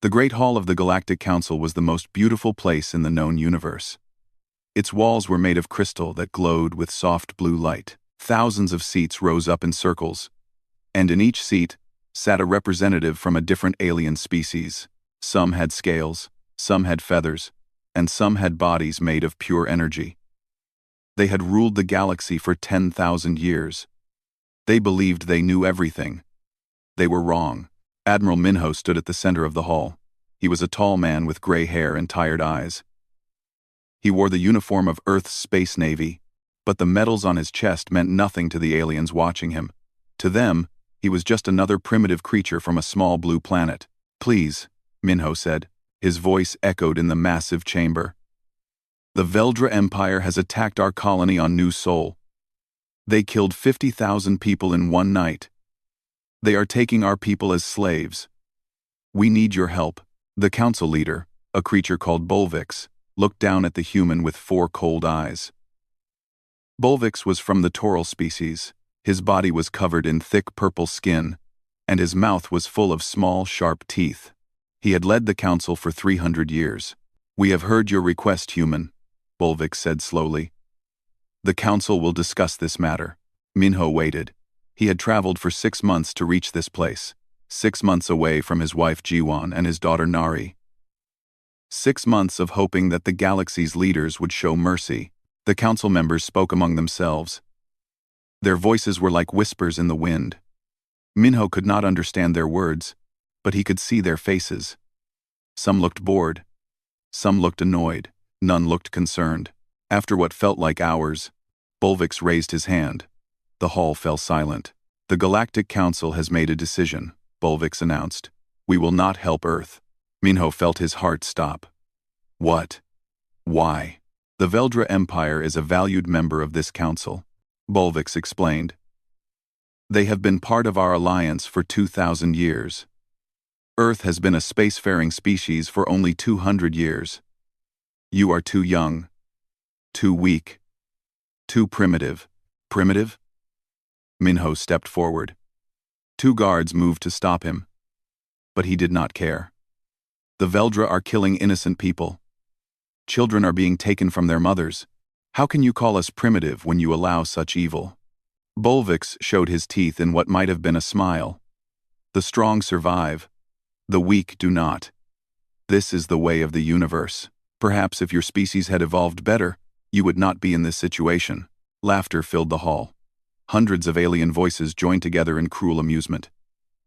The Great Hall of the Galactic Council was the most beautiful place in the known universe. Its walls were made of crystal that glowed with soft blue light. Thousands of seats rose up in circles, and in each seat sat a representative from a different alien species. Some had scales, some had feathers, and some had bodies made of pure energy. They had ruled the galaxy for 10,000 years. They believed they knew everything. They were wrong. Admiral Minho stood at the center of the hall. He was a tall man with gray hair and tired eyes. He wore the uniform of Earth's Space Navy, but the medals on his chest meant nothing to the aliens watching him. To them, he was just another primitive creature from a small blue planet. "Please," Minho said. His voice echoed in the massive chamber. "The Veldra Empire has attacked our colony on New Sol. They killed 50,000 people in one night. They are taking our people as slaves. We need your help." The council leader, a creature called Bolvix, looked down at the human with 4 cold eyes. Bolvix was from the Toral species. His body was covered in thick purple skin, and his mouth was full of small, sharp teeth. He had led the council for 300 years. "We have heard your request, human," Bolvix said slowly. "The council will discuss this matter." Minho waited. He had traveled for 6 months to reach this place, 6 months away from his wife Jiwan and his daughter Nari. 6 months of hoping that the galaxy's leaders would show mercy. The council members spoke among themselves. Their voices were like whispers in the wind. Minho could not understand their words, but he could see their faces. Some looked bored. Some looked annoyed. None looked concerned. After what felt like hours, Bolvix raised his hand. The hall fell silent. "The Galactic Council has made a decision," Bolvix announced. "We will not help Earth." Minho felt his heart stop. "What? Why?" "The Veldra Empire is a valued member of this council," Bolvix explained. "They have been part of our alliance for 2,000 years. Earth has been a spacefaring species for only 200 years. You are too young, too weak, too primitive." "Primitive?" Minho stepped forward. 2 guards moved to stop him, but he did not care. "The Veldra are killing innocent people. Children are being taken from their mothers. How can you call us primitive when you allow such evil?" Bolvix showed his teeth in what might have been a smile. "The strong survive. The weak do not. This is the way of the universe. Perhaps if your species had evolved better, you would not be in this situation." Laughter filled the hall. Hundreds of alien voices joined together in cruel amusement.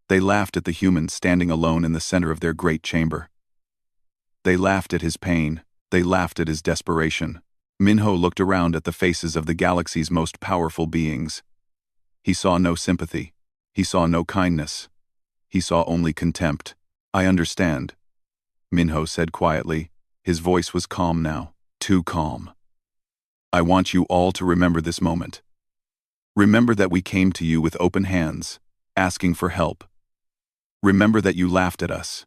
They laughed at the human standing alone in the center of their great chamber. They laughed at his pain. They laughed at his desperation. Minho looked around at the faces of the galaxy's most powerful beings. He saw no sympathy. He saw no kindness. He saw only contempt. "I understand," Minho said quietly. His voice was calm now, too calm. "I want you all to remember this moment. Remember that we came to you with open hands, asking for help. Remember that you laughed at us."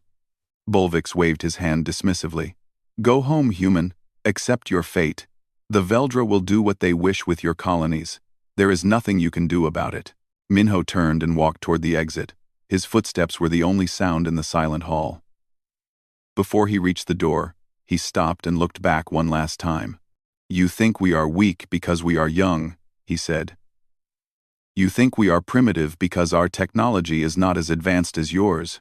Bolvix waved his hand dismissively. "Go home, human. Accept your fate. The Veldra will do what they wish with your colonies. There is nothing you can do about it." Minho turned and walked toward the exit. His footsteps were the only sound in the silent hall. Before he reached the door, he stopped and looked back one last time. "You think we are weak because we are young," he said. "You think we are primitive because our technology is not as advanced as yours.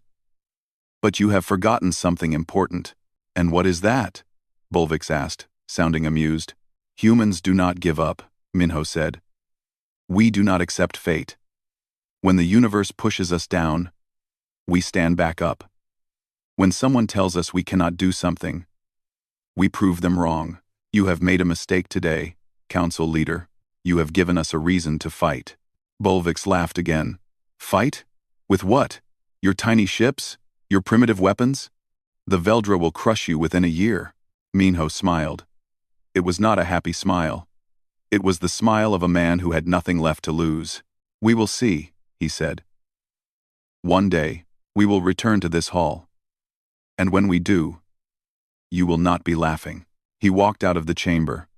But you have forgotten something important." "And what is that?" Bolvix asked, sounding amused. "Humans do not give up," Minho said. "We do not accept fate. When the universe pushes us down, we stand back up. When someone tells us we cannot do something, we prove them wrong. You have made a mistake today, Council Leader. You have given us a reason to fight." Bolvix laughed again. "Fight? With what? Your tiny ships? Your primitive weapons? The Veldra will crush you within a year." Minho smiled. It was not a happy smile. It was the smile of a man who had nothing left to lose. "We will see," he said. "One day, we will return to this hall. And when we do, you will not be laughing." He walked out of the chamber.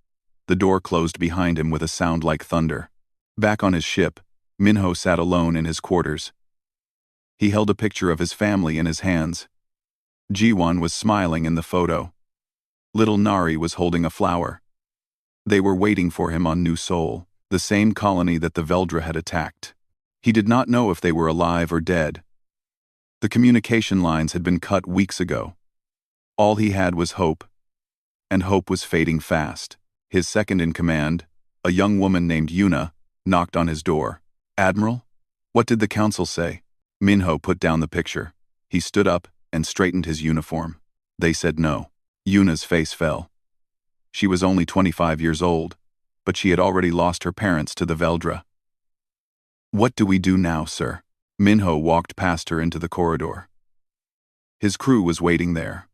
The door closed behind him with a sound like thunder. Back on his ship, Minho sat alone in his quarters. He held a picture of his family in his hands. Jiwon was smiling in the photo. Little Nari was holding a flower. They were waiting for him on New Seoul, the same colony that the Veldra had attacked. He did not know if they were alive or dead. The communication lines had been cut weeks ago. All he had was hope, and hope was fading fast. His second-in-command, a young woman named Yuna, knocked on his door. "Admiral? What did the council say?" Minho put down the picture. He stood up and straightened his uniform. "They said no." Yuna's face fell. She was only 25 years old, but she had already lost her parents to the Veldra. "What do we do now, sir?" Minho walked past her into the corridor. His crew was waiting there.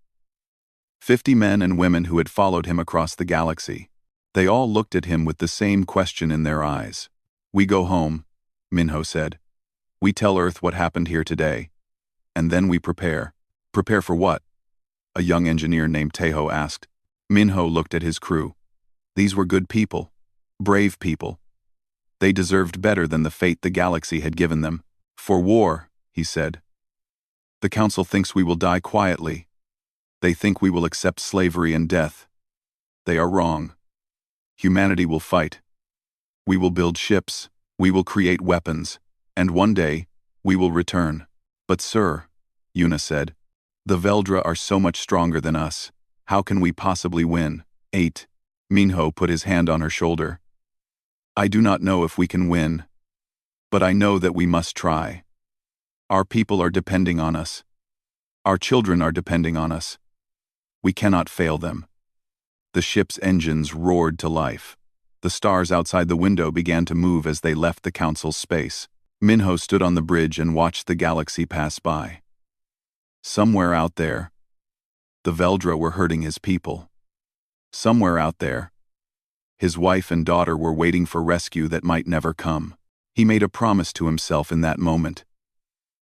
50 men and women who had followed him across the galaxy. They all looked at him with the same question in their eyes. "We go home," Minho said. "We tell Earth what happened here today. And then we prepare." "Prepare for what?" a young engineer named Teho asked. Minho looked at his crew. These were good people. Brave people. They deserved better than the fate the galaxy had given them. "For war," he said. "The council thinks we will die quietly. They think we will accept slavery and death. They are wrong. Humanity will fight. We will build ships. We will create weapons. And one day, we will return." "But sir," Yuna said, "the Veldra are so much stronger than us. How can we possibly win?" 8. Minho put his hand on her shoulder. "I do not know if we can win. But I know that we must try. Our people are depending on us. Our children are depending on us. We cannot fail them." The ship's engines roared to life. The stars outside the window began to move as they left the council's space. Minho stood on the bridge and watched the galaxy pass by. Somewhere out there, the Veldra were hurting his people. Somewhere out there, his wife and daughter were waiting for rescue that might never come. He made a promise to himself in that moment.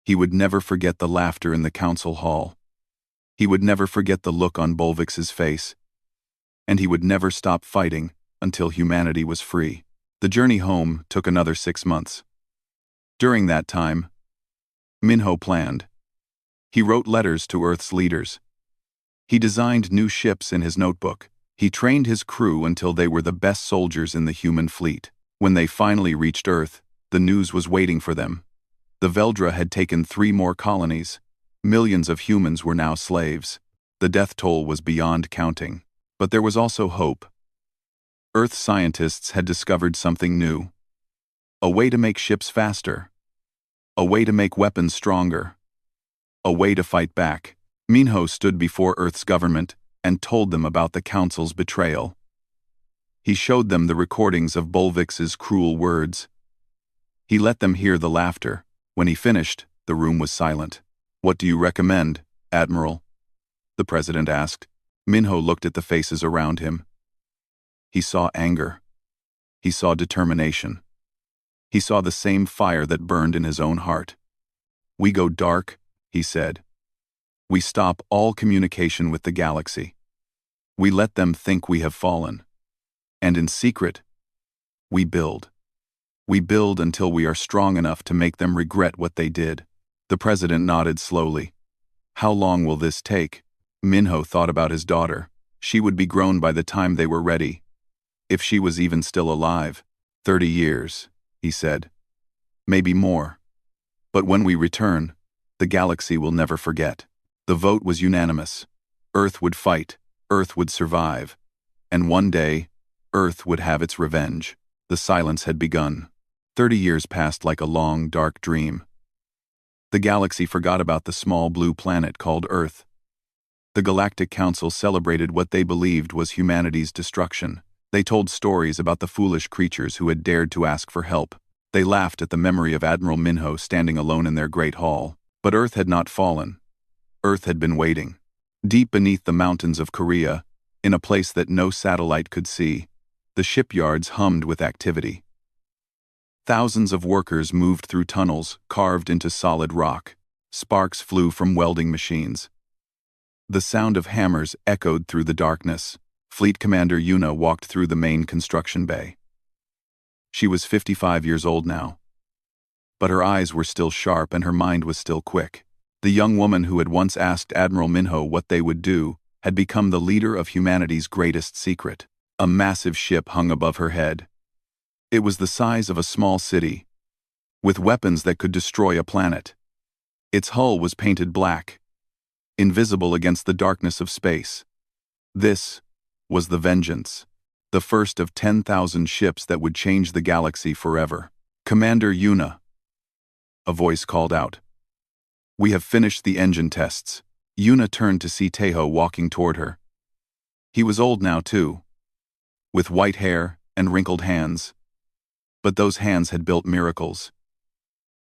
He would never forget the laughter in the council hall. He would never forget the look on Bolvix's face. And he would never stop fighting until humanity was free. The journey home took another 6 months. During that time, Minho planned. He wrote letters to Earth's leaders. He designed new ships in his notebook. He trained his crew until they were the best soldiers in the human fleet. When they finally reached Earth, the news was waiting for them. The Veldra had taken 3 more colonies. Millions of humans were now slaves. The death toll was beyond counting. But there was also hope. Earth scientists had discovered something new. A way to make ships faster. A way to make weapons stronger. A way to fight back. Minho stood before Earth's government and told them about the Council's betrayal. He showed them the recordings of Bolvix's cruel words. He let them hear the laughter. When he finished, the room was silent. "What do you recommend, Admiral?" the President asked. Minho looked at the faces around him. He saw anger. He saw determination. He saw the same fire that burned in his own heart. "We go dark," he said. "We stop all communication with the galaxy. We let them think we have fallen. And in secret, we build. We build until we are strong enough to make them regret what they did." The President nodded slowly. "How long will this take?" Minho thought about his daughter. She would be grown by the time they were ready. If she was even still alive. 30 years, he said. Maybe more. But when we return, the galaxy will never forget. The vote was unanimous. Earth would fight. Earth would survive. And one day, Earth would have its revenge. The silence had begun. 30 years passed like a long, dark dream. The galaxy forgot about the small blue planet called Earth. The Galactic Council celebrated what they believed was humanity's destruction. They told stories about the foolish creatures who had dared to ask for help. They laughed at the memory of Admiral Minho standing alone in their great hall. But Earth had not fallen. Earth had been waiting. Deep beneath the mountains of Korea, in a place that no satellite could see, the shipyards hummed with activity. Thousands of workers moved through tunnels carved into solid rock. Sparks flew from welding machines. The sound of hammers echoed through the darkness. Fleet Commander Yuna walked through the main construction bay. She was 55 years old now. But her eyes were still sharp and her mind was still quick. The young woman who had once asked Admiral Minho what they would do had become the leader of humanity's greatest secret. A massive ship hung above her head. It was the size of a small city, with weapons that could destroy a planet. Its hull was painted black, invisible against the darkness of space. This was the Vengeance, the first of 10,000 ships that would change the galaxy forever. "Commander Yuna," a voice called out. "We have finished the engine tests." Yuna turned to see Tejo walking toward her. He was old now, too, with white hair and wrinkled hands. But those hands had built miracles.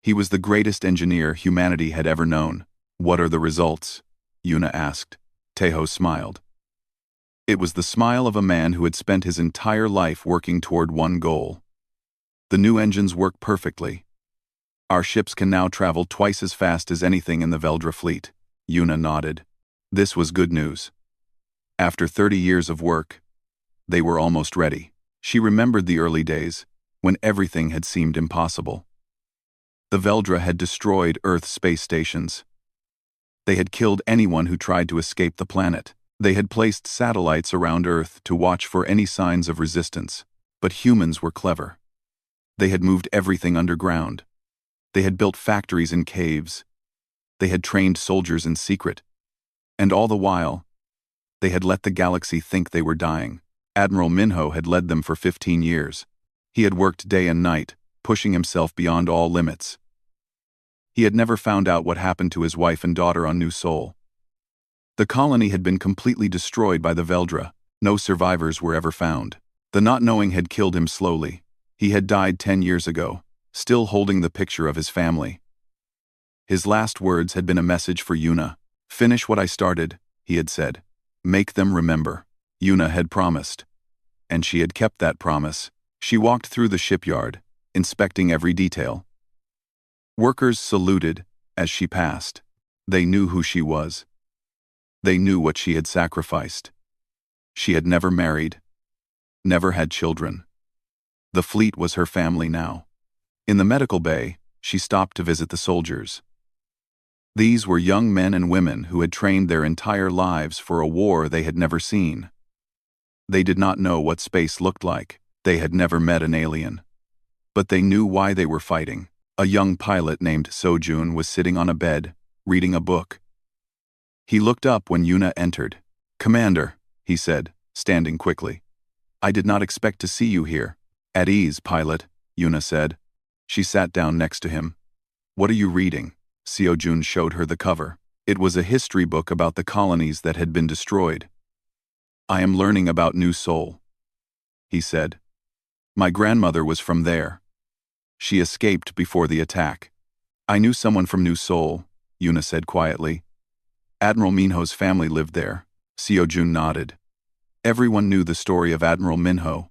He was the greatest engineer humanity had ever known. "What are the results?" Yuna asked. Tejo smiled. It was the smile of a man who had spent his entire life working toward one goal. "The new engines work perfectly. Our ships can now travel twice as fast as anything in the Veldra fleet." Yuna nodded. This was good news. After 30 years of work, they were almost ready. She remembered the early days, when everything had seemed impossible. The Veldra had destroyed Earth's space stations. They had killed anyone who tried to escape the planet. They had placed satellites around Earth to watch for any signs of resistance. But humans were clever. They had moved everything underground. They had built factories in caves. They had trained soldiers in secret. And all the while, they had let the galaxy think they were dying. Admiral Minho had led them for 15 years. He had worked day and night, pushing himself beyond all limits. He had never found out what happened to his wife and daughter on New Sol. The colony had been completely destroyed by the Veldra. No survivors were ever found. The not knowing had killed him slowly. He had died 10 years ago, still holding the picture of his family. His last words had been a message for Yuna. "Finish what I started," he had said. "Make them remember." Yuna had promised. And she had kept that promise. She walked through the shipyard, inspecting every detail. Workers saluted as she passed. They knew who she was. They knew what she had sacrificed. She had never married, never had children. The fleet was her family now. In the medical bay, she stopped to visit the soldiers. These were young men and women who had trained their entire lives for a war they had never seen. They did not know what space looked like. They had never met an alien. But they knew why they were fighting. A young pilot named Sojun was sitting on a bed, reading a book. He looked up when Yuna entered. "Commander," he said, standing quickly. "I did not expect to see you here." "At ease, pilot," Yuna said. She sat down next to him. "What are you reading?" Sojun showed her the cover. It was a history book about the colonies that had been destroyed. "I am learning about New Sol," he said. "My grandmother was from there. She escaped before the attack." "I knew someone from New Sol," Yuna said quietly. "Admiral Minho's family lived there." Sojun nodded. Everyone knew the story of Admiral Minho.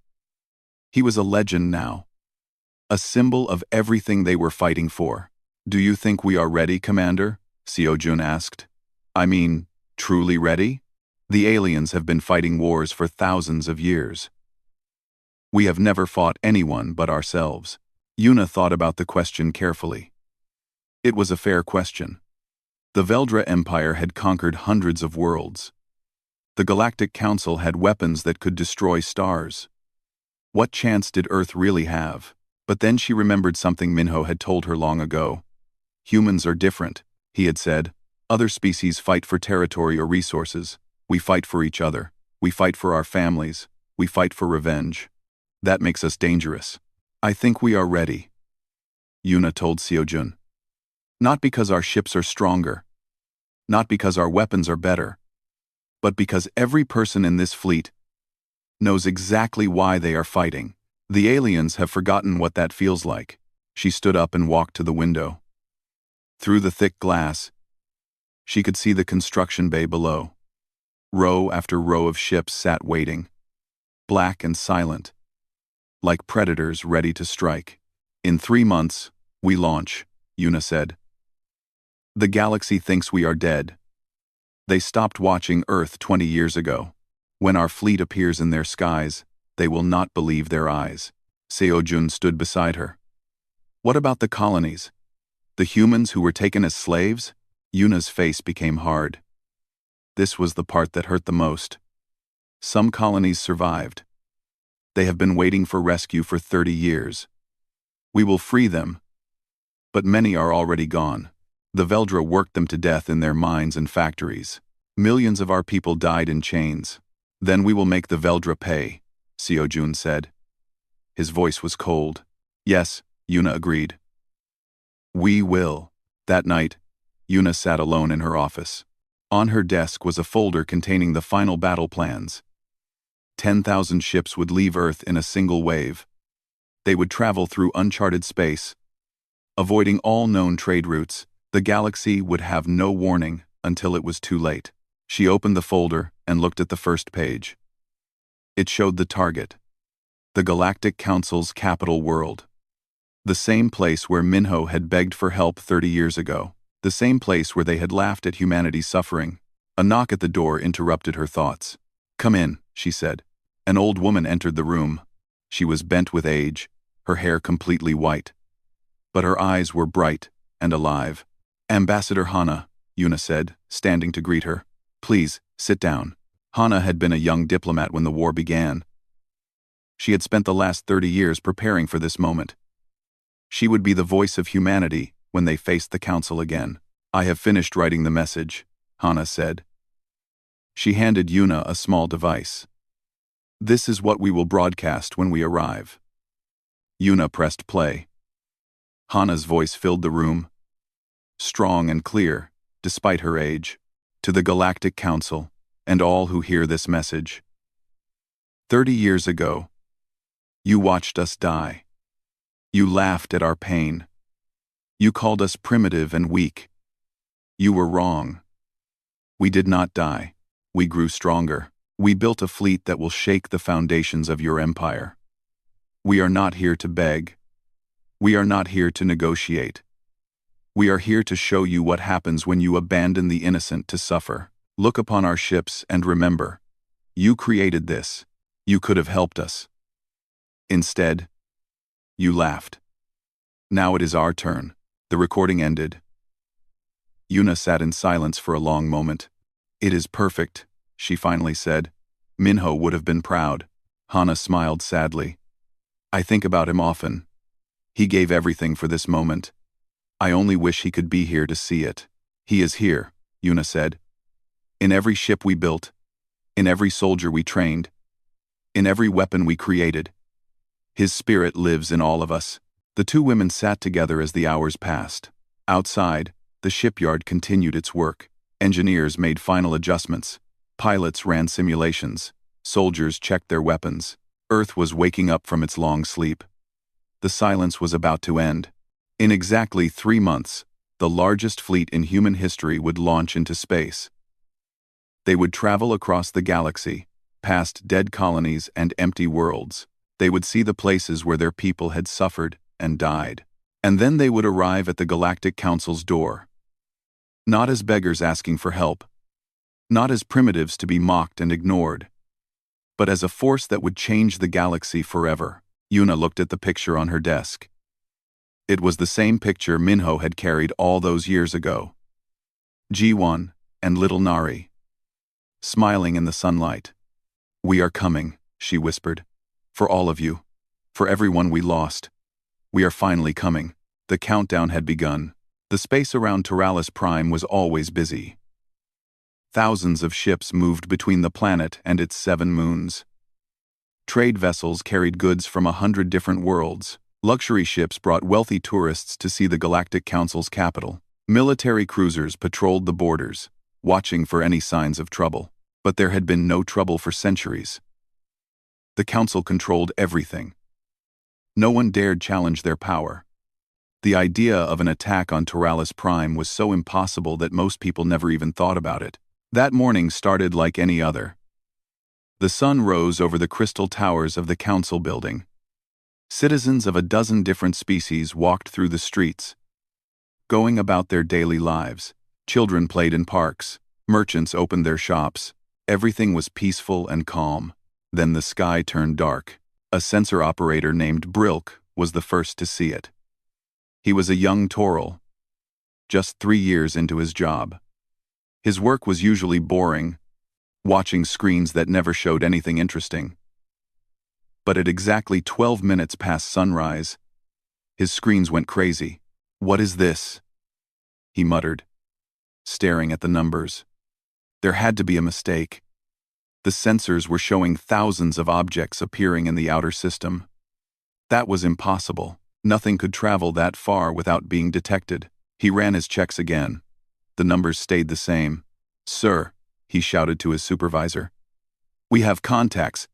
He was a legend now. A symbol of everything they were fighting for. "Do you think we are ready, Commander?" Sojun asked. "I mean, truly ready? The aliens have been fighting wars for thousands of years. We have never fought anyone but ourselves." Yuna thought about the question carefully. It was a fair question. The Veldra Empire had conquered hundreds of worlds. The Galactic Council had weapons that could destroy stars. What chance did Earth really have? But then she remembered something Minho had told her long ago. "Humans are different," he had said. "Other species fight for territory or resources. We fight for each other. We fight for our families. We fight for revenge. That makes us dangerous." "I think we are ready," Yuna told Sojun. "Not because our ships are stronger. Not because our weapons are better. But because every person in this fleet knows exactly why they are fighting. The aliens have forgotten what that feels like." She stood up and walked to the window. Through the thick glass, she could see the construction bay below. Row after row of ships sat waiting, black and silent, like predators ready to strike. "In 3 months, we launch," Yuna said. "The galaxy thinks we are dead. They stopped watching Earth 20 years ago. When our fleet appears in their skies, they will not believe their eyes." Sojun stood beside her. "What about the colonies? The humans who were taken as slaves?" Yuna's face became hard. This was the part that hurt the most. Some colonies survived. They have been waiting for rescue for 30 years. We will free them. But many are already gone. The Veldra worked them to death in their mines and factories. Millions of our people died in chains. Then we will make the Veldra pay, Seojun said. His voice was cold. Yes, Yuna agreed. We will. That night, Yuna sat alone in her office. On her desk was a folder containing the final battle plans. 10,000 ships would leave Earth in a single wave. They would travel through uncharted space. Avoiding all known trade routes, the galaxy would have no warning until it was too late. She opened the folder and looked at the first page. It showed the target. The Galactic Council's capital world. The same place where Minho had begged for help 30 years ago. The same place where they had laughed at humanity's suffering. A knock at the door interrupted her thoughts. Come in, she said. An old woman entered the room. She was bent with age, her hair completely white. But her eyes were bright and alive. Ambassador Hana, Yuna said, standing to greet her. Please, sit down. Hana had been a young diplomat when the war began. She had spent the last 30 years preparing for this moment. She would be the voice of humanity when they faced the council again. I have finished writing the message, Hana said. She handed Yuna a small device. This is what we will broadcast when we arrive. Yuna pressed play. Hana's voice filled the room. Strong and clear, despite her age. To the Galactic Council, and all who hear this message. 30 years ago, you watched us die. You laughed at our pain. You called us primitive and weak. You were wrong. We did not die. We grew stronger. We built a fleet that will shake the foundations of your empire. We are not here to beg. We are not here to negotiate. We are here to show you what happens when you abandon the innocent to suffer. Look upon our ships and remember. You created this. You could have helped us. Instead, you laughed. Now it is our turn. The recording ended. Yuna sat in silence for a long moment. It is perfect, she finally said. Minho would have been proud. Hana smiled sadly. I think about him often. He gave everything for this moment. I only wish he could be here to see it. He is here, Yuna said. In every ship we built, in every soldier we trained, in every weapon we created. His spirit lives in all of us. The two women sat together as the hours passed. Outside, the shipyard continued its work. Engineers made final adjustments. Pilots ran simulations. Soldiers checked their weapons. Earth was waking up from its long sleep. The silence was about to end. In exactly 3 months, the largest fleet in human history would launch into space. They would travel across the galaxy, past dead colonies and empty worlds. They would see the places where their people had suffered and died. And then they would arrive at the Galactic Council's door. Not as beggars asking for help. Not as primitives to be mocked and ignored. But as a force that would change the galaxy forever. Yuna looked at the picture on her desk. It was the same picture Minho had carried all those years ago. G1 and little Nari. Smiling in the sunlight. We are coming, she whispered. For all of you. For everyone we lost. We are finally coming. The countdown had begun. The space around Taralis Prime was always busy. Thousands of ships moved between the planet and its 7 moons. Trade vessels carried goods from 100 different worlds. Luxury ships brought wealthy tourists to see the Galactic Council's capital. Military cruisers patrolled the borders, watching for any signs of trouble. But there had been no trouble for centuries. The Council controlled everything. No one dared challenge their power. The idea of an attack on Taralis Prime was so impossible that most people never even thought about it. That morning started like any other. The sun rose over the crystal towers of the Council building. Citizens of a dozen different species walked through the streets, going about their daily lives. Children played in parks. Merchants opened their shops. Everything was peaceful and calm. Then the sky turned dark. A sensor operator named Brilk was the first to see it. He was a young Toral. just 3 years into his job. His work was usually boring, watching screens that never showed anything interesting. But at exactly 12 minutes past sunrise, his screens went crazy. "What is this?" he muttered, staring at the numbers. There had to be a mistake. The sensors were showing thousands of objects appearing in the outer system. That was impossible. Nothing could travel that far without being detected. He ran his checks again. The numbers stayed the same. "Sir," he shouted to his supervisor, "we have contacts.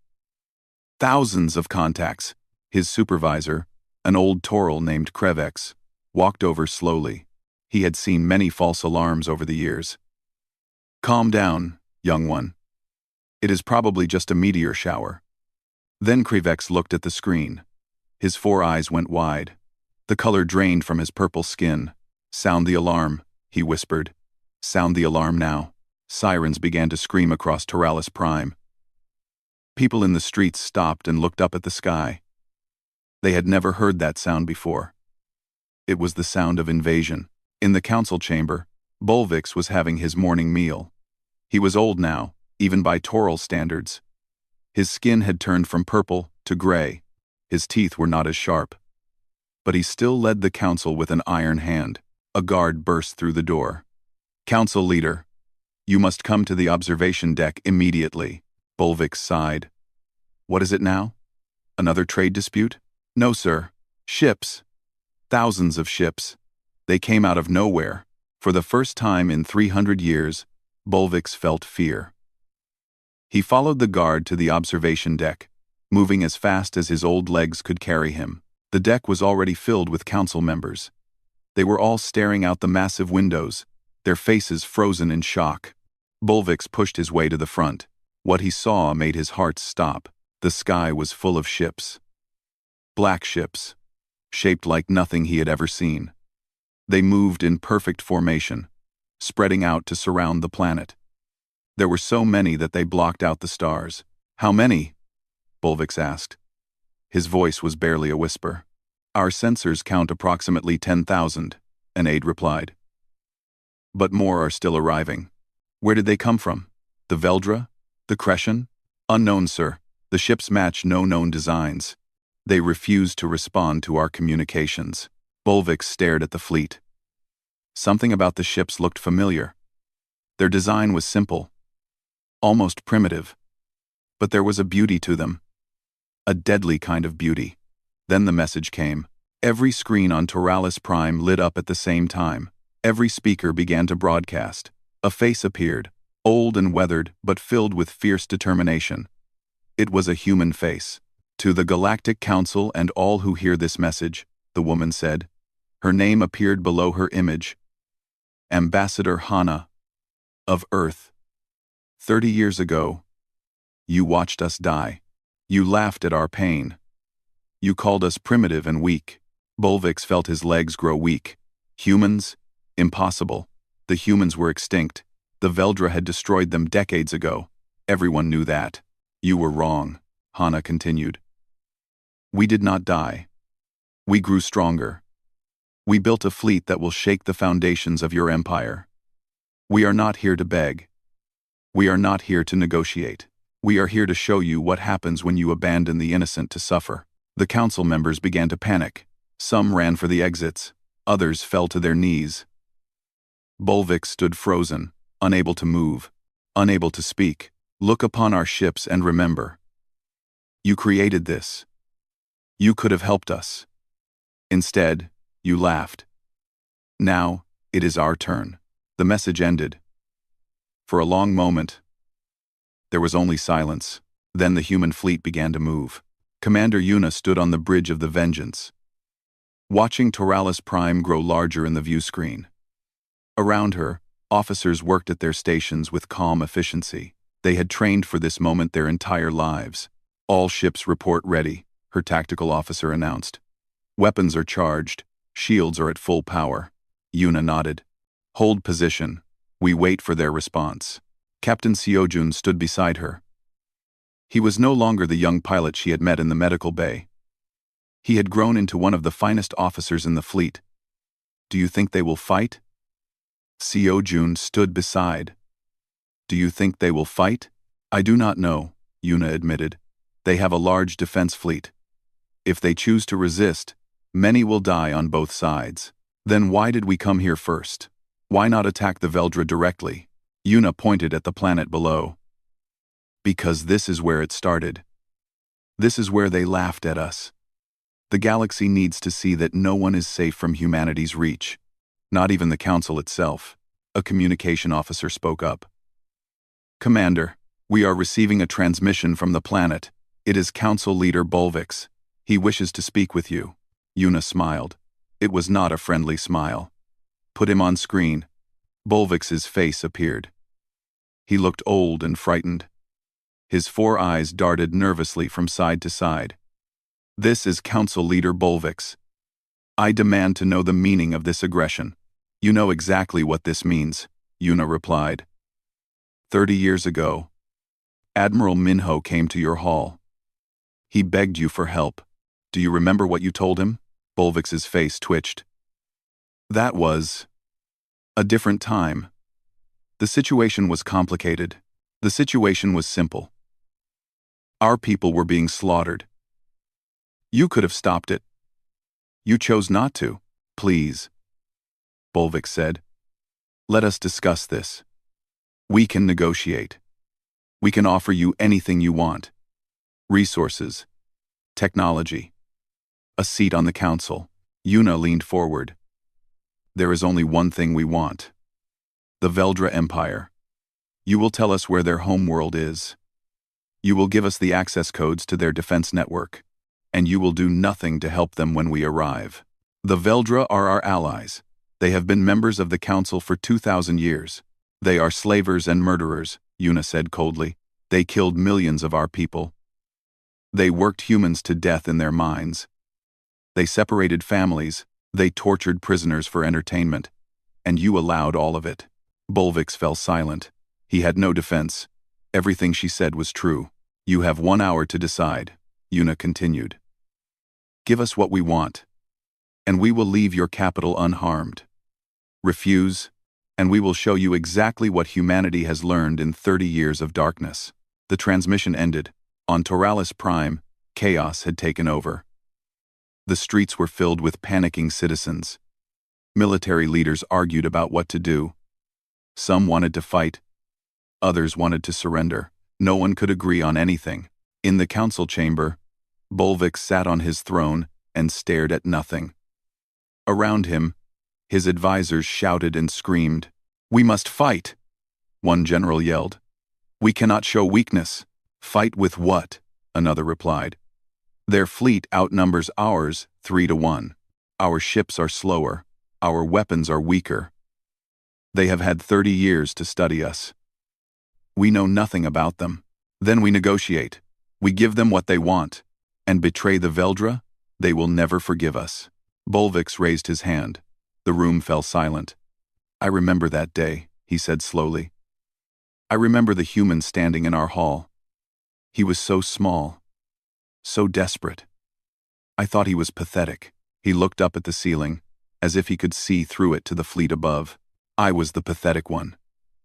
Thousands of contacts." His supervisor, an old Toral named Krevex, walked over slowly. He had seen many false alarms over the years. "Calm down, young one. It is probably just a meteor shower." Then Krevex looked at the screen. His 4 eyes went wide. The color drained from his purple skin. "Sound the alarm," he whispered. "Sound the alarm now." Sirens began to scream across Toralis Prime. People in the streets stopped and looked up at the sky. They had never heard that sound before. It was the sound of invasion. In the council chamber, Bolvix was having his morning meal. He was old now, even by Toral standards. His skin had turned from purple to gray. His teeth were not as sharp. But he still led the council with an iron hand. A guard burst through the door. "Council leader, you must come to the observation deck immediately." Bolvix sighed. "What is it now? Another trade dispute?" "No, sir. Ships. Thousands of ships. They came out of nowhere." For the first time in 300 years, Bolvix felt fear. He followed the guard to the observation deck, moving as fast as his old legs could carry him. The deck was already filled with council members. They were all staring out the massive windows, their faces frozen in shock. Bolvix pushed his way to the front. What he saw made his heart stop. The sky was full of ships. Black ships, shaped like nothing he had ever seen. They moved in perfect formation, spreading out to surround the planet. There were so many that they blocked out the stars. "How many?" Bolvix asked. His voice was barely a whisper. "Our sensors count approximately 10,000, an aide replied. "But more are still arriving." "Where did they come from? The Veldra? The Crescent?" "Unknown, sir. The ships match no known designs. They refuse to respond to our communications." Bolvix stared at the fleet. Something about the ships looked familiar. Their design was simple, almost primitive. But there was a beauty to them. A deadly kind of beauty. Then the message came. Every screen on Toralis Prime lit up at the same time. Every speaker began to broadcast. A face appeared, old and weathered but filled with fierce determination. It was a human face. "To the Galactic Council and all who hear this message," the woman said. Her name appeared below her image. "Ambassador Hana, of Earth. 30 years ago, you watched us die. You laughed at our pain. You called us primitive and weak." Bolvix felt his legs grow weak. Humans? Impossible. The humans were extinct. The Veldra had destroyed them decades ago. Everyone knew that. "You were wrong," Hana continued. "We did not die. We grew stronger. We built a fleet that will shake the foundations of your empire. We are not here to beg. We are not here to negotiate. We are here to show you what happens when you abandon the innocent to suffer." The council members began to panic. Some ran for the exits. Others fell to their knees. Bolvix stood frozen, unable to move, unable to speak. "Look upon our ships and remember. You created this. You could have helped us. Instead, you laughed. Now, it is our turn." The message ended. For a long moment, there was only silence. Then the human fleet began to move. Commander Yuna stood on the bridge of the Vengeance, watching Toralis Prime grow larger in the view screen. Around her, officers worked at their stations with calm efficiency. They had trained for this moment their entire lives. "All ships report ready," her tactical officer announced. "Weapons are charged. Shields are at full power." Yuna nodded. "Hold position. We wait for their response." Captain Seojun stood beside her. He was no longer the young pilot she had met in the medical bay. He had grown into one of the finest officers in the fleet. "Do you think they will fight?" Jun stood beside. Do you think they will fight? I do not know, Yuna admitted. They have a large defense fleet. If they choose to resist, many will die on both sides. Then why did we come here first? Why not attack the Veldra directly? Yuna pointed at the planet below. Because this is where it started. This is where they laughed at us. The galaxy needs to see that no one is safe from humanity's reach. Not even the Council itself. A communication officer spoke up. Commander, we are receiving a transmission from the planet. It is Council Leader Bolvix. He wishes to speak with you. Yuna smiled. It was not a friendly smile. Put him on screen. Bolvix's face appeared. He looked old and frightened. His 4 eyes darted nervously from side to side. This is Council Leader Bolvix. I demand to know the meaning of this aggression. You know exactly what this means, Yuna replied. 30 years ago, Admiral Minho came to your hall. He begged you for help. Do you remember what you told him? Bolvix's face twitched. That was a different time. The situation was complicated. The situation was simple. Our people were being slaughtered. You could have stopped it. You chose not to. Please, Bolvix said. Let us discuss this. We can negotiate. We can offer you anything you want. Resources. Technology. A seat on the council. Yuna leaned forward. There is only one thing we want. The Veldra Empire. You will tell us where their homeworld is. You will give us the access codes to their defense network. And you will do nothing to help them when we arrive. The Veldra are our allies. They have been members of the council for 2,000 years. They are slavers and murderers, Yuna said coldly. They killed millions of our people. They worked humans to death in their mines. They separated families. They tortured prisoners for entertainment. And you allowed all of it. Bolvix fell silent. He had no defense. Everything she said was true. You have 1 hour to decide, Yuna continued. Give us what we want, and we will leave your capital unharmed. Refuse, and we will show you exactly what humanity has learned in 30 years of darkness. The transmission ended. On Toralis Prime, chaos had taken over. The streets were filled with panicking citizens. Military leaders argued about what to do. Some wanted to fight. Others wanted to surrender. No one could agree on anything. In the council chamber, Bolvix sat on his throne and stared at nothing. Around him, his advisors shouted and screamed. We must fight, one general yelled. We cannot show weakness. Fight with what? Another replied. Their fleet outnumbers ours 3-1. Our ships are slower. Our weapons are weaker. They have had 30 years to study us. We know nothing about them. Then we negotiate. We give them what they want. And betray the Veldra? They will never forgive us. Bolvix raised his hand. The room fell silent. I remember that day, he said slowly. I remember the human standing in our hall. He was so small. So desperate. I thought he was pathetic. He looked up at the ceiling, as if he could see through it to the fleet above. I was the pathetic one.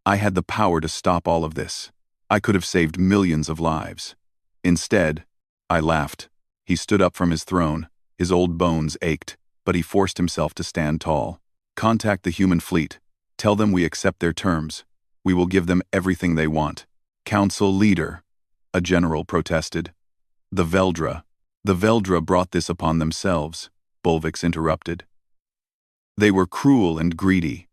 I had the power to stop all of this. I could have saved millions of lives. Instead, I laughed. He stood up from his throne. His old bones ached, but he forced himself to stand tall. Contact the human fleet. Tell them we accept their terms. We will give them everything they want. Council leader, a general protested. The Veldra brought this upon themselves, Bolvix interrupted. They were cruel and greedy.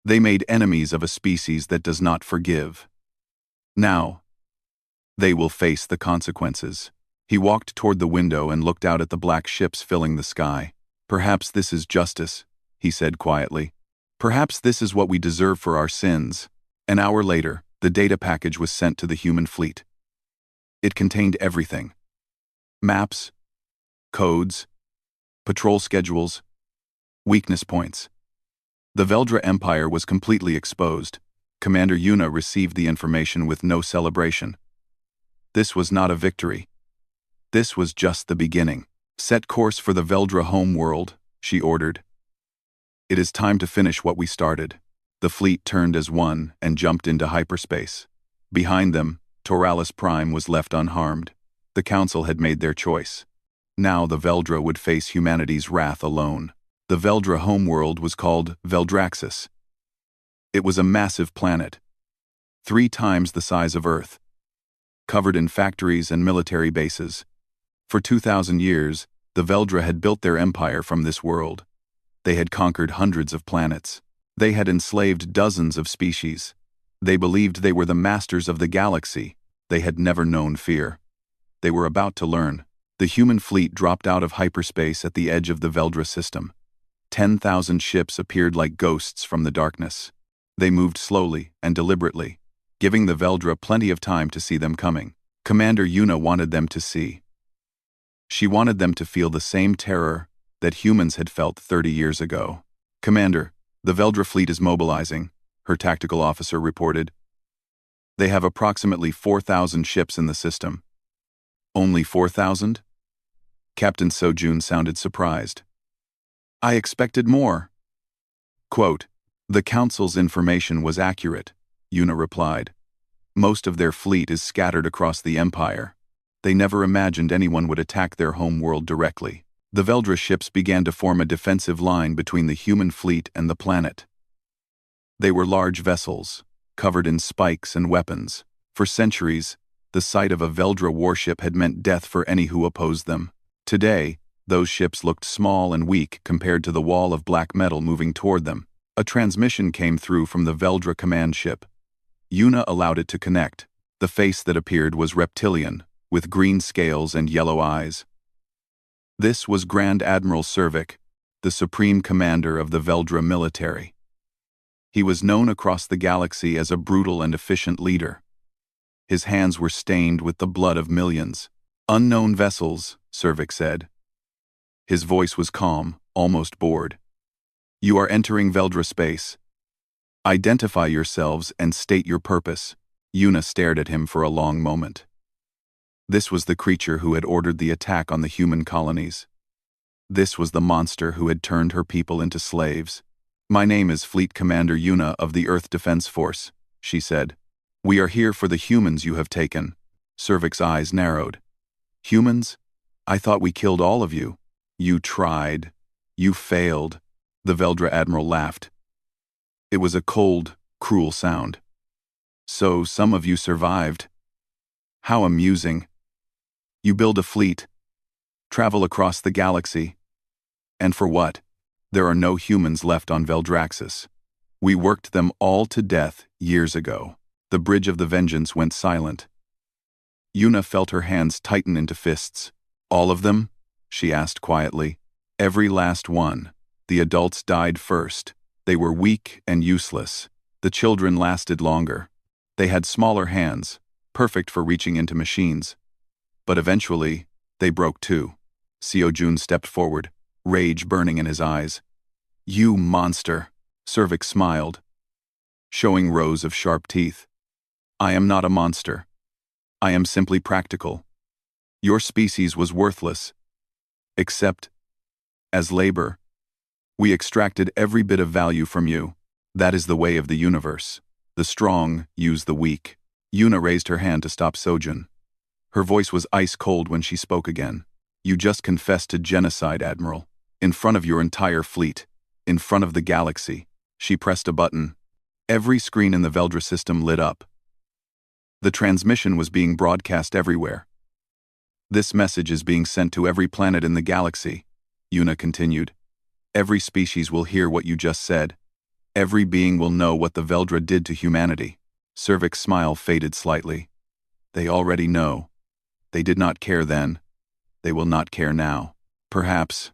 They made enemies of a species that does not forgive. Now, they will face the consequences. He walked toward the window and looked out at the black ships filling the sky. Perhaps this is justice, he said quietly. Perhaps this is what we deserve for our sins. An hour later, the data package was sent to the human fleet. It contained everything. Maps, codes, patrol schedules, weakness points. The Veldra Empire was completely exposed. Commander Yuna received the information with no celebration. This was not a victory. This was just the beginning. Set course for the Veldra home world, she ordered. It is time to finish what we started. The fleet turned as one and jumped into hyperspace. Behind them, Tauralis Prime was left unharmed. The Council had made their choice. Now the Veldra would face humanity's wrath alone. The Veldra homeworld was called Veldraxis. It was a massive planet, 3 times the size of Earth, covered in factories and military bases. For 2,000 years, the Veldra had built their empire from this world. They had conquered hundreds of planets. They had enslaved dozens of species. They believed they were the masters of the galaxy. They had never known fear. They were about to learn. The human fleet dropped out of hyperspace at the edge of the Veldra system. 10,000 ships appeared like ghosts from the darkness. They moved slowly and deliberately, giving the Veldra plenty of time to see them coming. Commander Yuna wanted them to see. She wanted them to feel the same terror that humans had felt 30 years ago. "Commander, the Veldra fleet is mobilizing," her tactical officer reported. "They have approximately 4,000 ships in the system." "Only 4,000? Captain Sojun sounded surprised. "I expected more." Quote, "The Council's information was accurate," Yuna replied. "Most of their fleet is scattered across the Empire. They never imagined anyone would attack their home world directly." The Veldra ships began to form a defensive line between the human fleet and the planet. They were large vessels, covered in spikes and weapons. For centuries, the sight of a Veldra warship had meant death for any who opposed them. Today, those ships looked small and weak compared to the wall of black metal moving toward them. A transmission came through from the Veldra command ship. Yuna allowed it to connect. The face that appeared was reptilian, with green scales and yellow eyes. This was Grand Admiral Servik, the supreme commander of the Veldra military. He was known across the galaxy as a brutal and efficient leader. His hands were stained with the blood of millions. "Unknown vessels," Servik said. His voice was calm, almost bored. "You are entering Veldra space. Identify yourselves and state your purpose." Yuna stared at him for a long moment. This was the creature who had ordered the attack on the human colonies. This was the monster who had turned her people into slaves. "My name is Fleet Commander Yuna of the Earth Defense Force," she said. "We are here for the humans you have taken." Servik's eyes narrowed. "Humans? I thought we killed all of you." "You tried. You failed." The Veldra Admiral laughed. It was a cold, cruel sound. "So some of you survived. How amusing. You build a fleet, travel across the galaxy. And for what? There are no humans left on Veldraxis. We worked them all to death years ago." The bridge of the vengeance went silent. Yuna felt her hands tighten into fists. "All of them?" she asked quietly. "Every last one. The adults died first. They were weak and useless. The children lasted longer. They had smaller hands, perfect for reaching into machines. But eventually, they broke too." Seo-jun stepped forward, rage burning in his eyes. "You monster," Servik smiled, showing rows of sharp teeth. "I am not a monster. I am simply practical. Your species was worthless, except as labor. We extracted every bit of value from you. That is the way of the universe. The strong use the weak." Yuna raised her hand to stop Sojun. Her voice was ice cold when she spoke again. "You just confessed to genocide, Admiral. In front of your entire fleet. In front of the galaxy." She pressed a button. Every screen in the Veldra system lit up. The transmission was being broadcast everywhere. "This message is being sent to every planet in the galaxy," Yuna continued. "Every species will hear what you just said. Every being will know what the Veldra did to humanity." Servik's smile faded slightly. "They already know. They did not care then. They will not care now. Perhaps.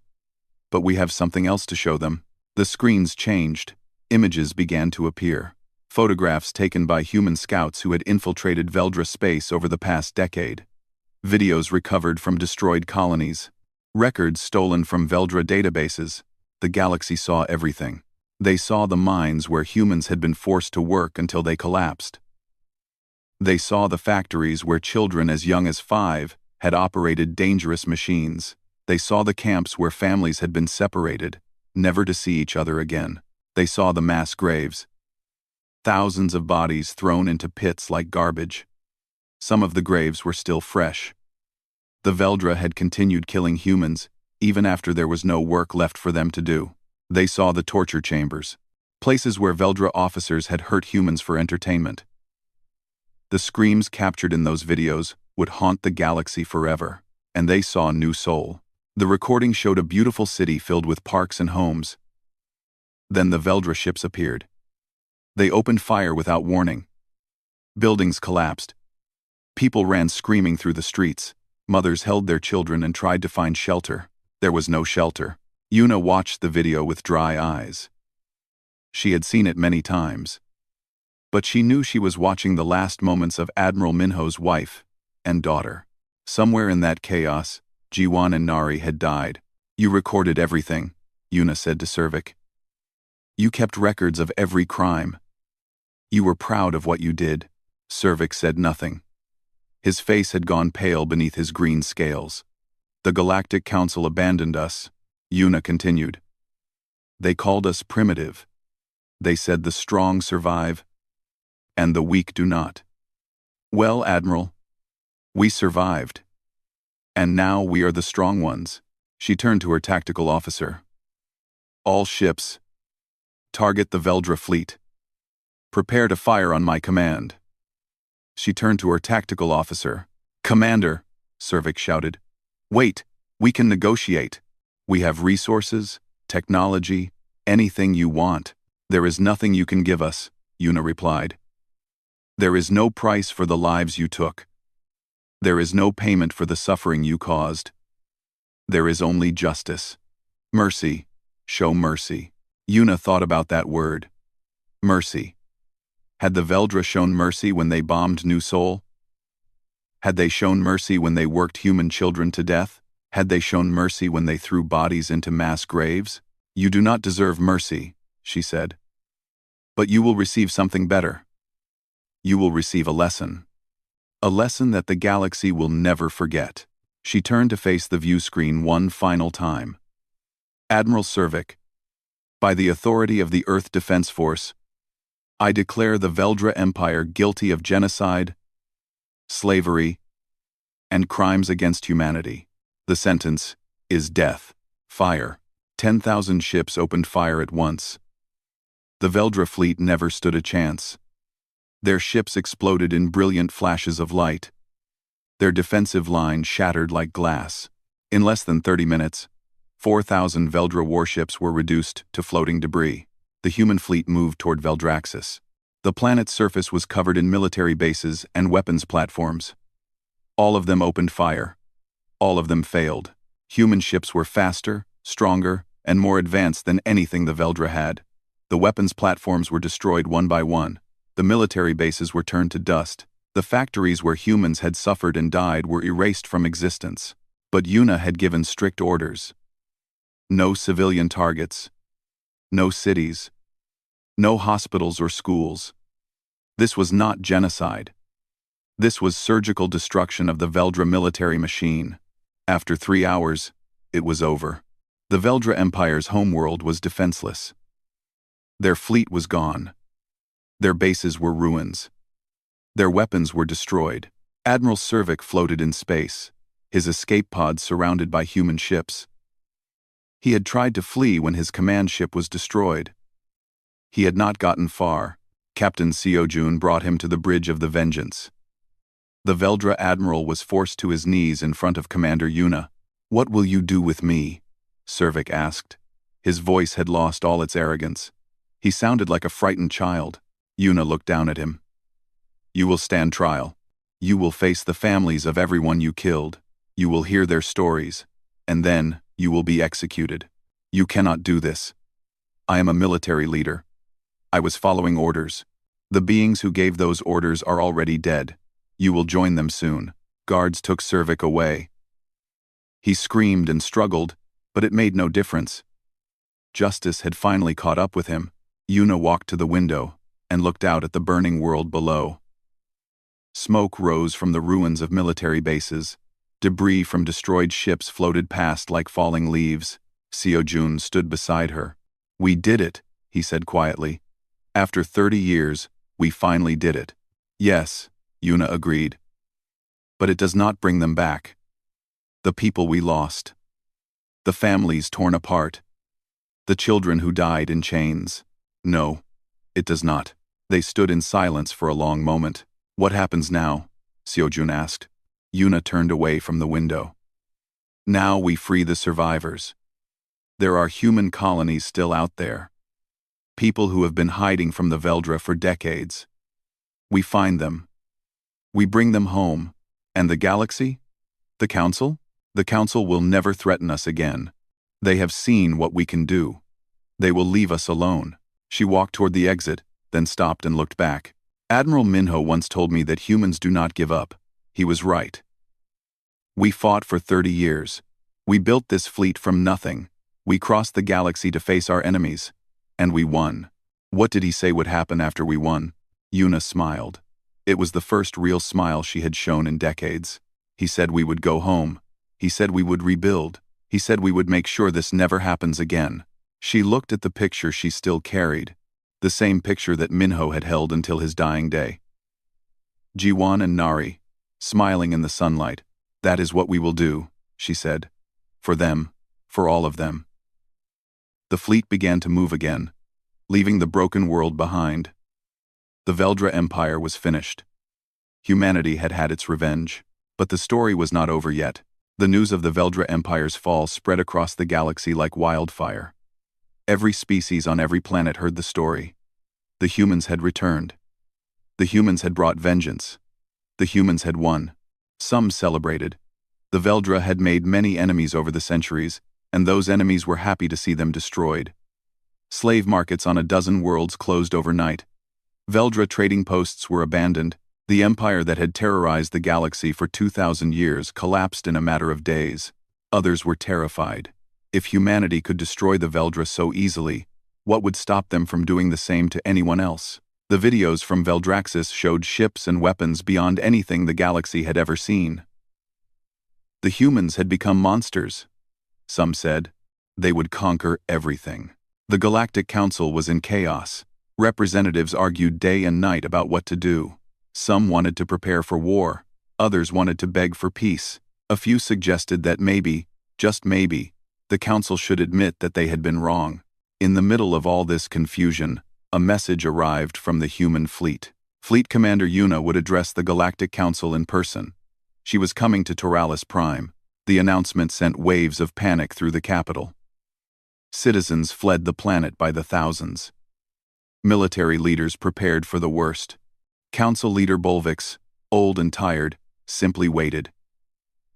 But we have something else to show them." The screens changed. Images began to appear. Photographs taken by human scouts who had infiltrated Veldra space over the past decade. Videos recovered from destroyed colonies. Records stolen from Veldra databases. The galaxy saw everything. They saw the mines where humans had been forced to work until they collapsed. They saw the factories where children as young as 5 had operated dangerous machines. They saw the camps where families had been separated, never to see each other again. They saw the mass graves, thousands of bodies thrown into pits like garbage. Some of the graves were still fresh. The Veldra had continued killing humans, even after there was no work left for them to do. They saw the torture chambers, places where Veldra officers had hurt humans for entertainment. The screams captured in those videos would haunt the galaxy forever, and they saw New Sol. The recording showed a beautiful city filled with parks and homes. Then the Veldra ships appeared. They opened fire without warning. Buildings collapsed. People ran screaming through the streets. Mothers held their children and tried to find shelter. There was no shelter. Yuna watched the video with dry eyes. She had seen it many times. But she knew she was watching the last moments of Admiral Minho's wife and daughter. Somewhere in that chaos, Jiwan and Nari had died. You recorded everything, Yuna said to Servik. You kept records of every crime. You were proud of what you did. Servik said nothing. His face had gone pale beneath his green scales. The Galactic Council abandoned us, Yuna continued. They called us primitive. They said the strong survive, and the weak do not. Well, Admiral, we survived. And now we are the strong ones. She turned to her tactical officer. All ships, target the Veldra fleet. Prepare to fire on my command. She turned to her tactical officer. Commander, Servik shouted. Wait, we can negotiate. We have resources, technology, anything you want. There is nothing you can give us, Yuna replied. There is no price for the lives you took. There is no payment for the suffering you caused. There is only justice. Mercy. Show mercy. Yuna thought about that word. Mercy. Had the Veldra shown mercy when they bombed New Sol? Had they shown mercy when they worked human children to death? Had they shown mercy when they threw bodies into mass graves? You do not deserve mercy, she said. But you will receive something better. You will receive a lesson. A lesson that the galaxy will never forget. She turned to face the view screen one final time. Admiral Servik, by the authority of the Earth Defense Force, I declare the Veldra Empire guilty of genocide, slavery, and crimes against humanity. The sentence is death. Fire. 10,000 ships opened fire at once. The Veldra fleet never stood a chance. Their ships exploded in brilliant flashes of light. Their defensive line shattered like glass. In less than 30 minutes, 4,000 Veldra warships were reduced to floating debris. The human fleet moved toward Veldraxis. The planet's surface was covered in military bases and weapons platforms. All of them opened fire. All of them failed. Human ships were faster, stronger, and more advanced than anything the Veldra had. The weapons platforms were destroyed one by one. The military bases were turned to dust. The factories where humans had suffered and died were erased from existence. But Yuna had given strict orders. No civilian targets. No cities. No hospitals or schools. This was not genocide. This was surgical destruction of the Veldra military machine. After 3 hours, it was over. The Veldra Empire's homeworld was defenseless. Their fleet was gone. Their bases were ruins. Their weapons were destroyed. Admiral Servik floated in space, his escape pods surrounded by human ships. He had tried to flee when his command ship was destroyed. He had not gotten far. Captain Seojun brought him to the Bridge of the Vengeance. The Veldra admiral was forced to his knees in front of Commander Yuna. What will you do with me? Servik asked. His voice had lost all its arrogance. He sounded like a frightened child. Yuna looked down at him. You will stand trial. You will face the families of everyone you killed. You will hear their stories. And then, you will be executed. You cannot do this. I am a military leader. I was following orders. The beings who gave those orders are already dead. You will join them soon. Guards took Servik away. He screamed and struggled, but it made no difference. Justice had finally caught up with him. Yuna walked to the window and looked out at the burning world below. Smoke rose from the ruins of military bases. Debris from destroyed ships floated past like falling leaves. Seojun stood beside her. We did it, he said quietly. After 30 years, we finally did it. Yes, Yuna agreed. But it does not bring them back. The people we lost. The families torn apart. The children who died in chains. No, it does not. They stood in silence for a long moment. What happens now? Seojun asked. Yuna turned away from the window. Now we free the survivors. There are human colonies still out there. People who have been hiding from the Veldra for decades. We find them. We bring them home. And the galaxy? The Council? The Council will never threaten us again. They have seen what we can do. They will leave us alone. She walked toward the exit, then stopped and looked back. Admiral Minho once told me that humans do not give up. He was right. We fought for 30 years. We built this fleet from nothing. We crossed the galaxy to face our enemies. And we won. What did he say would happen after we won? Yuna smiled. It was the first real smile she had shown in decades. He said we would go home. He said we would rebuild. He said we would make sure this never happens again. She looked at the picture she still carried. The same picture that Minho had held until his dying day. Jiwon and Nari, smiling in the sunlight. That is what we will do, she said. For them, for all of them. The fleet began to move again, leaving the broken world behind. The Veldra Empire was finished. Humanity had had its revenge. But the story was not over yet. The news of the Veldra Empire's fall spread across the galaxy like wildfire. Every species on every planet heard the story. The humans had returned. The humans had brought vengeance. The humans had won. Some celebrated. The Veldra had made many enemies over the centuries, and those enemies were happy to see them destroyed. Slave markets on a dozen worlds closed overnight. Veldra trading posts were abandoned. The empire that had terrorized the galaxy for 2,000 years collapsed in a matter of days. Others were terrified. If humanity could destroy the Veldra so easily, what would stop them from doing the same to anyone else? The videos from Veldraxis showed ships and weapons beyond anything the galaxy had ever seen. The humans had become monsters. Some said they would conquer everything. The Galactic Council was in chaos. Representatives argued day and night about what to do. Some wanted to prepare for war. Others wanted to beg for peace. A few suggested that maybe, just maybe, the Council should admit that they had been wrong. In the middle of all this confusion, a message arrived from the human fleet. Fleet Commander Yuna would address the Galactic Council in person. She was coming to Toralis Prime. The announcement sent waves of panic through the capital. Citizens fled the planet by the thousands. Military leaders prepared for the worst. Council leader Bolvix, old and tired, simply waited.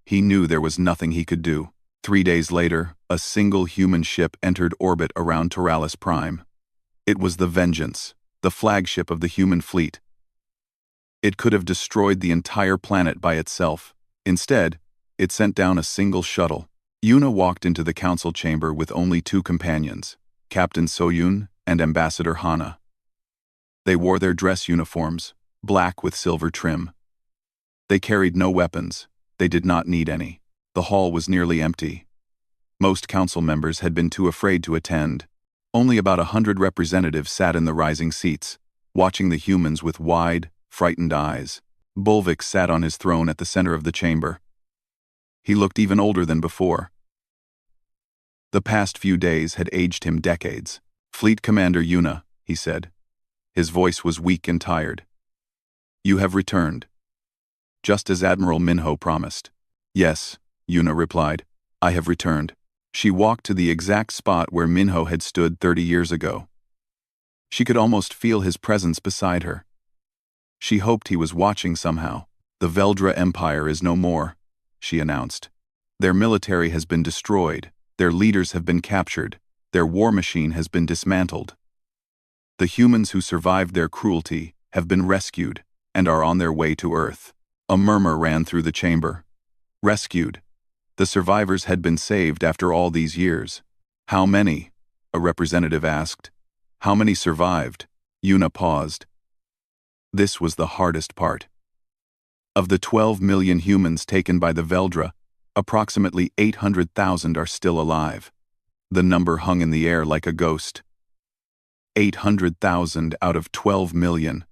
He knew there was nothing he could do. 3 days later, a single human ship entered orbit around Toralis Prime. It was the Vengeance, the flagship of the human fleet. It could have destroyed the entire planet by itself. Instead, it sent down a single shuttle. Yuna walked into the council chamber with only 2 companions, Captain Soyun and Ambassador Hana. They wore their dress uniforms, black with silver trim. They carried no weapons. They did not need any. The hall was nearly empty. Most council members had been too afraid to attend. Only about 100 representatives sat in the rising seats, watching the humans with wide, frightened eyes. Bolvix sat on his throne at the center of the chamber. He looked even older than before. The past few days had aged him decades. Fleet Commander Yuna, he said. His voice was weak and tired. You have returned. Just as Admiral Minho promised. Yes, Yuna replied. I have returned. She walked to the exact spot where Minho had stood 30 years ago. She could almost feel his presence beside her. She hoped he was watching somehow. The Veldra Empire is no more, she announced. Their military has been destroyed. Their leaders have been captured. Their war machine has been dismantled. The humans who survived their cruelty have been rescued and are on their way to Earth. A murmur ran through the chamber. Rescued. The survivors had been saved after all these years. How many? A representative asked. How many survived? Yuna paused. This was the hardest part. Of the 12 million humans taken by the Veldra, approximately 800,000 are still alive. The number hung in the air like a ghost. 800,000 out of 12 million.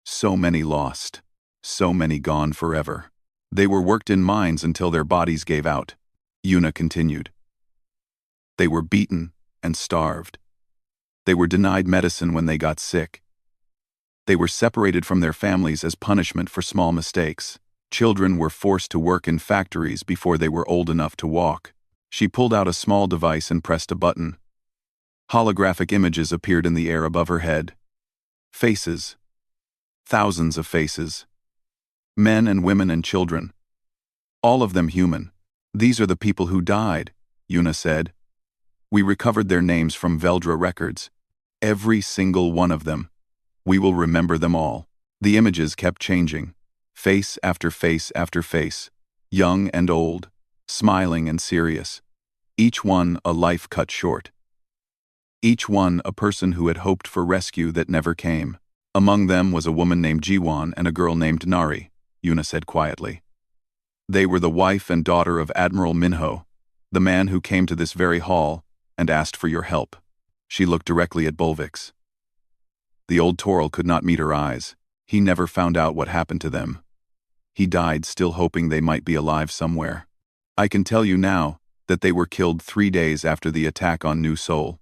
So many lost. So many gone forever. They were worked in mines until their bodies gave out. Yuna continued. They were beaten and starved. They were denied medicine when they got sick. They were separated from their families as punishment for small mistakes. Children were forced to work in factories before they were old enough to walk. She pulled out a small device and pressed a button. Holographic images appeared in the air above her head. Faces. Thousands of faces. Men and women and children. All of them human. These are the people who died, Yuna said. We recovered their names from Veldra records. Every single one of them. We will remember them all. The images kept changing. Face after face after face. Young and old. Smiling and serious. Each one a life cut short. Each one a person who had hoped for rescue that never came. Among them was a woman named Jiwan and a girl named Nari, Yuna said quietly. They were the wife and daughter of Admiral Minho, the man who came to this very hall and asked for your help. She looked directly at Bolvix. The old Toril could not meet her eyes. He never found out what happened to them. He died still hoping they might be alive somewhere. I can tell you now that they were killed 3 days after the attack on New Seoul.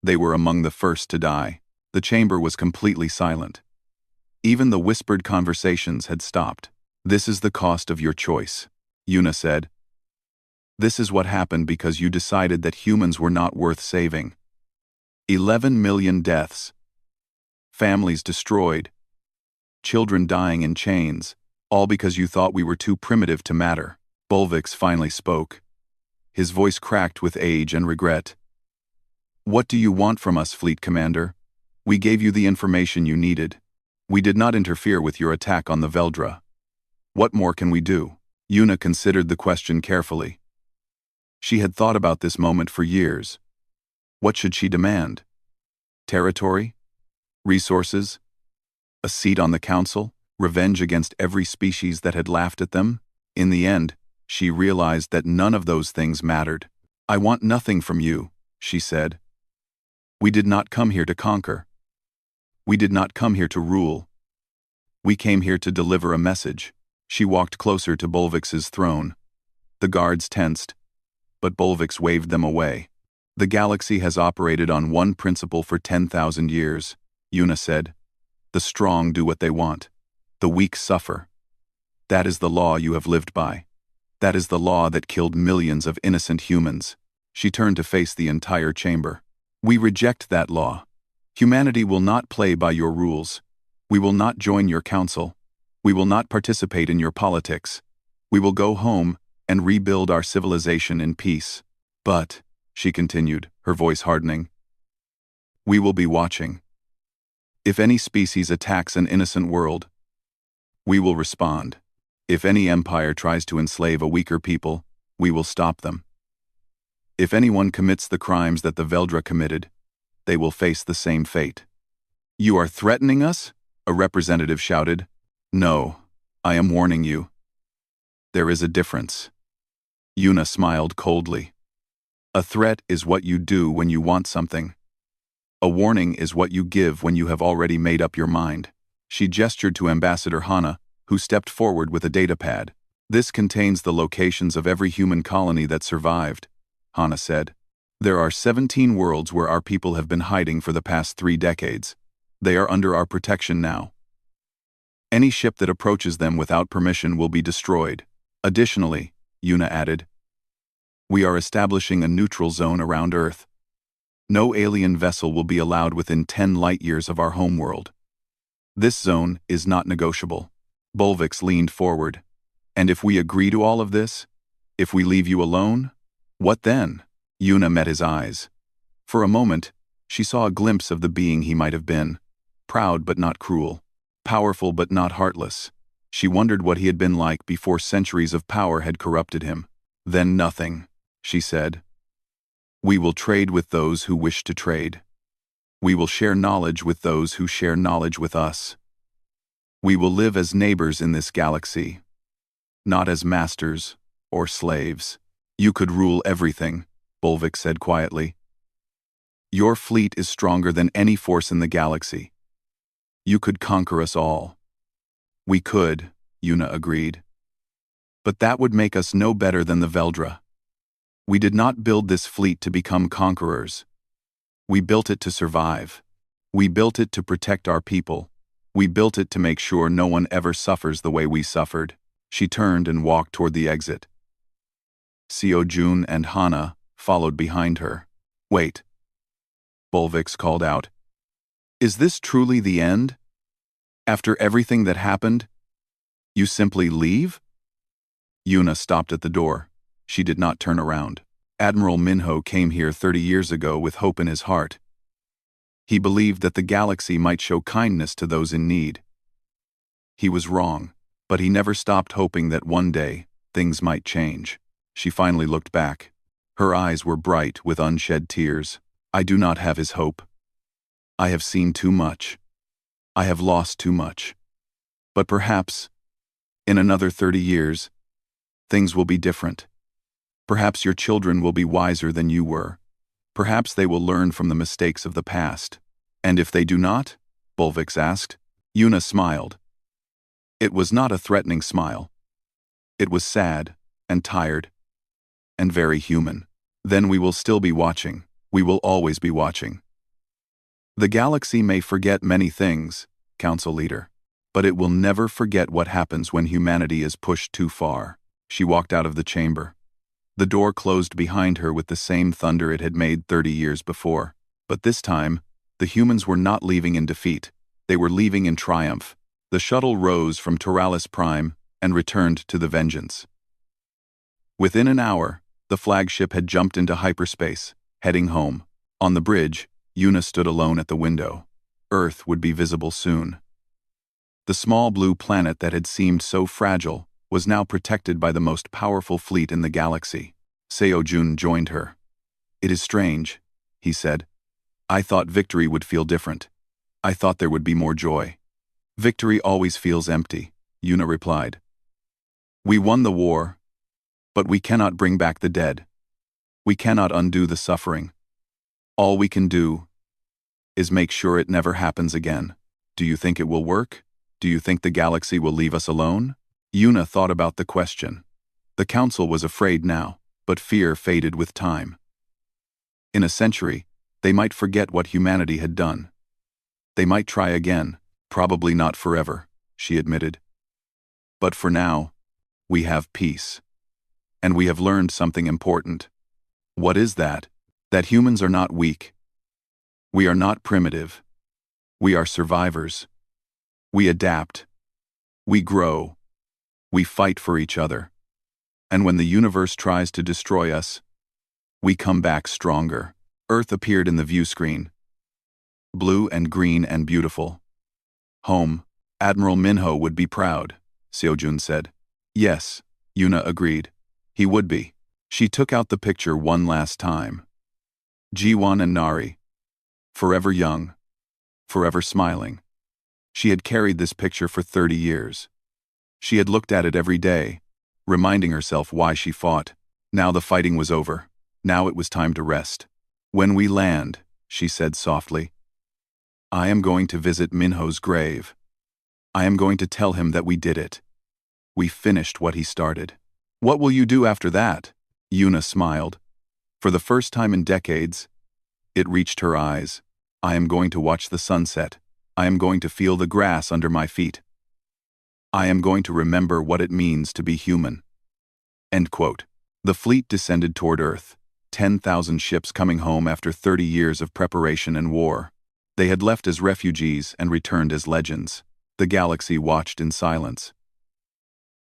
They were among the first to die. The chamber was completely silent. Even the whispered conversations had stopped. This is the cost of your choice, Yuna said. This is what happened because you decided that humans were not worth saving. 11 million deaths. Families destroyed. Children dying in chains, all because you thought we were too primitive to matter. Bolvix finally spoke. His voice cracked with age and regret. What do you want from us, Fleet Commander? We gave you the information you needed. We did not interfere with your attack on the Veldra. What more can we do? Yuna considered the question carefully. She had thought about this moment for years. What should she demand? Territory? Resources? A seat on the council? Revenge against every species that had laughed at them? In the end, she realized that none of those things mattered. I want nothing from you, she said. We did not come here to conquer. We did not come here to rule. We came here to deliver a message. She walked closer to Bolvix's throne. The guards tensed, but Bolvix waved them away. The galaxy has operated on one principle for 10,000 years, Yuna said. The strong do what they want. The weak suffer. That is the law you have lived by. That is the law that killed millions of innocent humans. She turned to face the entire chamber. We reject that law. Humanity will not play by your rules. We will not join your council. We will not participate in your politics. We will go home and rebuild our civilization in peace. But, she continued, her voice hardening, we will be watching. If any species attacks an innocent world, we will respond. If any empire tries to enslave a weaker people, we will stop them. If anyone commits the crimes that the Veldra committed, they will face the same fate. You are threatening us? A representative shouted. No, I am warning you. There is a difference. Yuna smiled coldly. A threat is what you do when you want something. A warning is what you give when you have already made up your mind. She gestured to Ambassador Hana, who stepped forward with a datapad. This contains the locations of every human colony that survived, Hana said. There are 17 worlds where our people have been hiding for the past 3 decades. They are under our protection now. Any ship that approaches them without permission will be destroyed. Additionally, Yuna added, we are establishing a neutral zone around Earth. No alien vessel will be allowed within 10 light-years of our homeworld. This zone is not negotiable. Bolvix leaned forward. And if we agree to all of this? If we leave you alone? What then? Yuna met his eyes. For a moment, she saw a glimpse of the being he might have been. Proud but not cruel. Powerful but not heartless. She wondered what he had been like before centuries of power had corrupted him. Then nothing, she said. We will trade with those who wish to trade. We will share knowledge with those who share knowledge with us. We will live as neighbors in this galaxy, not as masters or slaves. You could rule everything, Bolvix said quietly. Your fleet is stronger than any force in the galaxy. You could conquer us all. We could, Yuna agreed. But that would make us no better than the Veldra. We did not build this fleet to become conquerors. We built it to survive. We built it to protect our people. We built it to make sure no one ever suffers the way we suffered. She turned and walked toward the exit. Seo-jun and Hana followed behind her. Wait. Bolvix called out. Is this truly the end? After everything that happened, you simply leave? Yuna stopped at the door. She did not turn around. Admiral Minho came here 30 years ago with hope in his heart. He believed that the galaxy might show kindness to those in need. He was wrong, but he never stopped hoping that one day, things might change. She finally looked back. Her eyes were bright with unshed tears. I do not have his hope. I have seen too much. I have lost too much. But perhaps, in another 30 years, things will be different. Perhaps your children will be wiser than you were. Perhaps they will learn from the mistakes of the past. And if they do not? Bolvix asked. Yuna smiled. It was not a threatening smile. It was sad, and tired, and very human. Then we will still be watching. We will always be watching. The galaxy may forget many things, Council Leader, but it will never forget what happens when humanity is pushed too far. She walked out of the chamber. The door closed behind her with the same thunder it had made 30 years before. But this time, the humans were not leaving in defeat. They were leaving in triumph. The shuttle rose from Turalis Prime and returned to the Vengeance. Within an hour, the flagship had jumped into hyperspace, heading home. On the bridge, Yuna stood alone at the window. Earth would be visible soon. The small blue planet that had seemed so fragile was now protected by the most powerful fleet in the galaxy. Seo-jun joined her. It is strange, he said. I thought victory would feel different. I thought there would be more joy. Victory always feels empty, Yuna replied. We won the war, but we cannot bring back the dead. We cannot undo the suffering. All we can do is make sure it never happens again. Do you think it will work? Do you think the galaxy will leave us alone? Yuna thought about the question. The council was afraid now, but fear faded with time. In a century, they might forget what humanity had done. They might try again, probably not forever, she admitted. But for now, we have peace. And we have learned something important. What is that? That humans are not weak. We are not primitive. We are survivors. We adapt. We grow. We fight for each other. And when the universe tries to destroy us, we come back stronger. Earth appeared in the view screen. Blue and green and beautiful. Home. Admiral Minho would be proud, Seo-jun said. Yes, Yuna agreed. He would be. She took out the picture one last time. Jiwon and Nari. Forever young. Forever smiling. She had carried this picture for 30 years. She had looked at it every day, reminding herself why she fought. Now the fighting was over. Now it was time to rest. When we land, she said softly, I am going to visit Minho's grave. I am going to tell him that we did it. We finished what he started. What will you do after that? Yuna smiled. For the first time in decades, it reached her eyes. I am going to watch the sunset. I am going to feel the grass under my feet. I am going to remember what it means to be human. End quote. The fleet descended toward Earth, 10,000 ships coming home after 30 years of preparation and war. They had left as refugees and returned as legends. The galaxy watched in silence.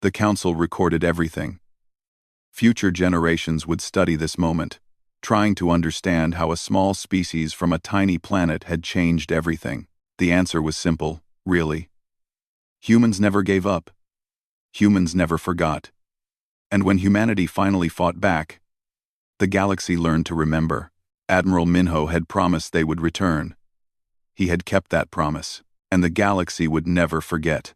The council recorded everything. Future generations would study this moment, trying to understand how a small species from a tiny planet had changed everything. The answer was simple, really. Humans never gave up. Humans never forgot. And when humanity finally fought back, the galaxy learned to remember. Admiral Minho had promised they would return. He had kept that promise, and the galaxy would never forget.